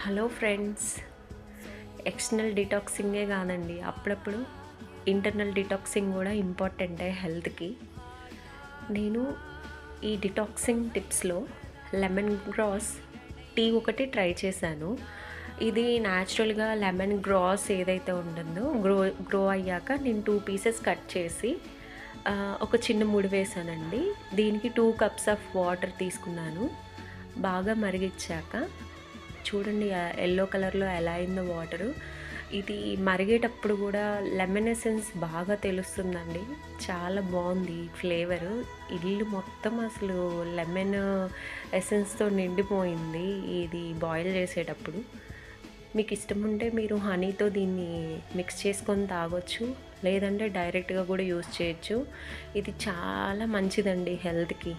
Hello friends. External డిటాక్సింగే కాదండి, అప్పుడప్పుడు internal డిటాక్సింగ్ కూడా ఇంపార్టెంటే హెల్త్కి. నేను ఈ డిటాక్సింగ్ టిప్స్లో లెమన్ గ్రాస్ టీ ఒకటి ట్రై చేశాను. ఇది న్యాచురల్గా లెమన్ గ్రాస్ ఏదైతే ఉంటుందో గ్రో అయ్యాక నేను 2 పీసెస్ కట్ చేసి ఒక చిన్న ముడి వేసానండి. దీనికి 2 కప్స్ ఆఫ్ వాటర్ తీసుకున్నాను. బాగా మరిగిచ్చాక చూడండి యెల్లో కలర్లో ఎలా అయిందో వాటరు. ఇది మరిగేటప్పుడు కూడా లెమన్ ఎసెన్స్ బాగా తెలుస్తుందండి. చాలా బాగుంది ఫ్లేవరు. ఇల్లు మొత్తం అసలు లెమన్ ఎసెన్స్తో నిండిపోయింది ఇది బాయిల్ చేసేటప్పుడు. మీకు ఇష్టం ఉంటే మీరు హనీతో దీన్ని మిక్స్ చేసుకొని తాగొచ్చు, లేదంటే డైరెక్ట్గా కూడా యూస్ చేయొచ్చు. ఇది చాలా మంచిదండి హెల్త్కి.